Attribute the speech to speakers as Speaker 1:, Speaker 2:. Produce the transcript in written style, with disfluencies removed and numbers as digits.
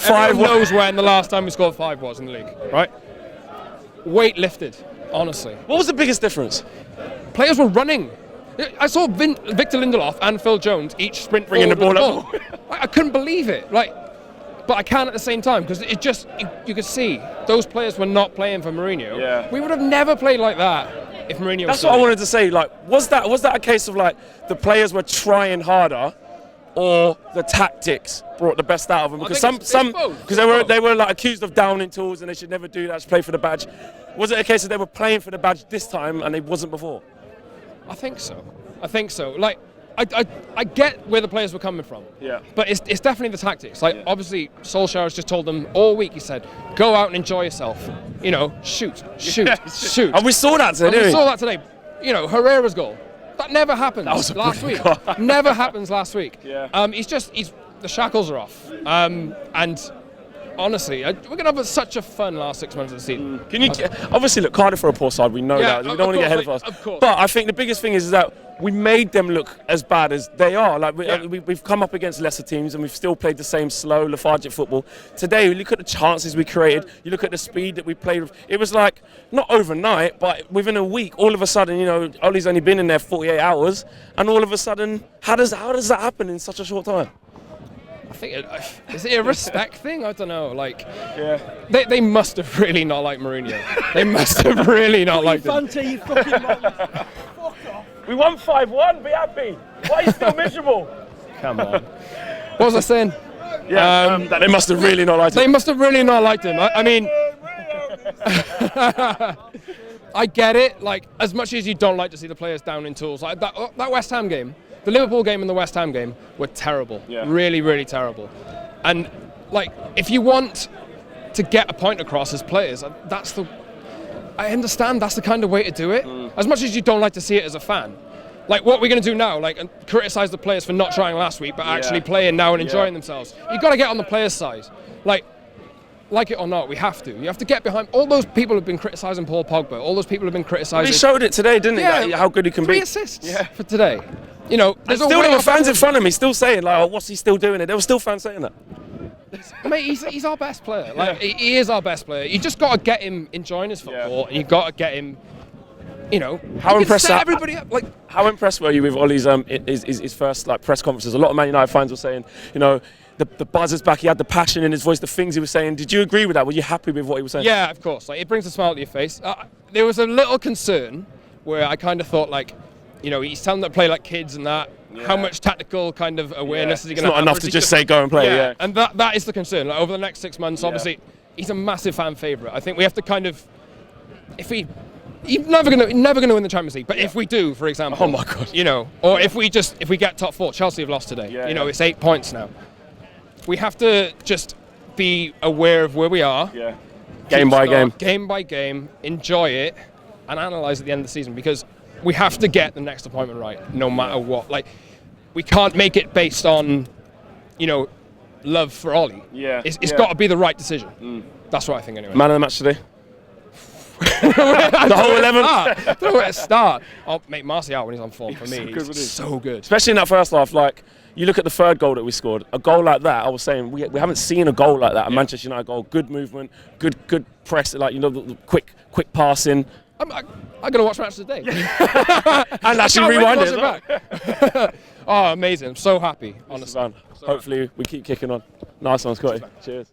Speaker 1: Everyone knows when the last time we scored 5 was in the league, right? Weight lifted, honestly.
Speaker 2: What was the biggest difference?
Speaker 1: Players were running. I saw Victor Lindelof and Phil Jones each sprint
Speaker 2: bringing the ball
Speaker 1: up. I couldn't believe it. But I can at the same time, because it just, you could see those players were not playing for Mourinho.
Speaker 2: Yeah.
Speaker 1: We would have never played like that if Mourinho
Speaker 2: That's
Speaker 1: was
Speaker 2: what I wanted to say. Like, was that a case of like the players were trying harder, or the tactics brought the best out of them? Because they were like accused of downing tools and they should never do that, just play for the badge. Was it a case that they were playing for the badge this time and it wasn't before?
Speaker 1: I think so. Like, I get where the players were coming from.
Speaker 2: Yeah.
Speaker 1: But it's definitely the tactics. Like, obviously, Solskjaer has just told them all week, he said, go out and enjoy yourself. You know, shoot.
Speaker 2: And we saw that today,
Speaker 1: We saw that today. You know, Herrera's goal. That never happened last week. Never happens last week.
Speaker 2: Yeah.
Speaker 1: The shackles are off. And honestly, we're going to have such a fun last 6 months of the season.
Speaker 2: Obviously, look, Cardiff are a poor side. We know that. We don't want to get ahead of us.
Speaker 1: Of course.
Speaker 2: But I think the biggest thing is that we made them look as bad as they are. Like we've come up against lesser teams and we've still played the same slow, lethargic football. Today, you look at the chances we created. You look at the speed that we played with. It was like not overnight, but within a week, all of a sudden, you know, Ollie's only been in there 48 hours, and all of a sudden, how does that happen in such a short time?
Speaker 1: I think is it a respect thing? I don't know. Like, they must have really not liked Mourinho. They must have really not liked him.
Speaker 3: You fucking Fuck off.
Speaker 2: We won 5-1. Be happy. Why are you still miserable?
Speaker 1: Come on. What was I saying?
Speaker 2: That they must have really not liked him.
Speaker 1: They must have really not liked him. I mean, I get it. Like, as much as you don't like to see the players down in tools, like that West Ham game. The Liverpool game and the West Ham game were terrible. Yeah. Really, really terrible. And, like, if you want to get a point across as players, I understand that's the kind of way to do it. As much as you don't like to see it as a fan. Like, what we're going to do now, like, and criticise the players for not trying last week, but actually playing now and enjoying themselves. You've got to get on the players' side. Like it or not, we have to. You have to get behind. All those people have been criticising Paul Pogba. All those people have been criticising.
Speaker 2: He showed it today, didn't he? Like, how good he can be.
Speaker 1: 3 assists for today. You know,
Speaker 2: there were fans in front of me still saying, like, oh, what's he still doing it? There were still fans saying that.
Speaker 1: Mate, he's our best player. Like, he is our best player. You just got to get him enjoying his football, and you got to get him. You know,
Speaker 2: how impressed?
Speaker 1: Everybody up. Like,
Speaker 2: how impressed were you with Ollie's his first like press conferences? A lot of Man United fans were saying, you know, the buzz is back. He had the passion in his voice, the things he was saying. Did you agree with that? Were you happy with what he was saying?
Speaker 1: Yeah, of course. Like, it brings a smile to your face. There was a little concern where I kind of thought, like, you know, he's telling them to play like kids and that. Yeah. How much tactical kind of awareness is he going to have?
Speaker 2: It's not enough to just say go and play. Yeah.
Speaker 1: And that is the concern. Like, over the next 6 months, obviously, he's a massive fan favourite. I think we have to kind of, he's never going to win the Champions League. But if we do, for example,
Speaker 2: oh my God,
Speaker 1: you know, or if we get top 4, Chelsea have lost today. You know, it's 8 points now. We have to just be aware of where we are.
Speaker 2: Yeah. Game by
Speaker 1: game, enjoy it, and analyse at the end of the season, because we have to get the next appointment right, no matter what. Like, we can't make it based on, you know, love for Ollie.
Speaker 2: Yeah.
Speaker 1: It's got to be the right decision. That's what I think, anyway.
Speaker 2: Man of the match today. The whole 11.
Speaker 1: I don't know where to start. Oh, mate, Martial when he's on form for me, he's so good.
Speaker 2: Especially in that first half, like. You look at the third goal that we scored. A goal like that, I was saying, we haven't seen a goal like that. A Manchester United goal, good movement, good press, like, you know, the quick passing.
Speaker 1: I'm going to watch match today.
Speaker 2: And actually rewind it.
Speaker 1: Oh, amazing! I'm so happy, honestly.
Speaker 2: Hopefully we keep kicking on. Nice one, Scotty. Cheers.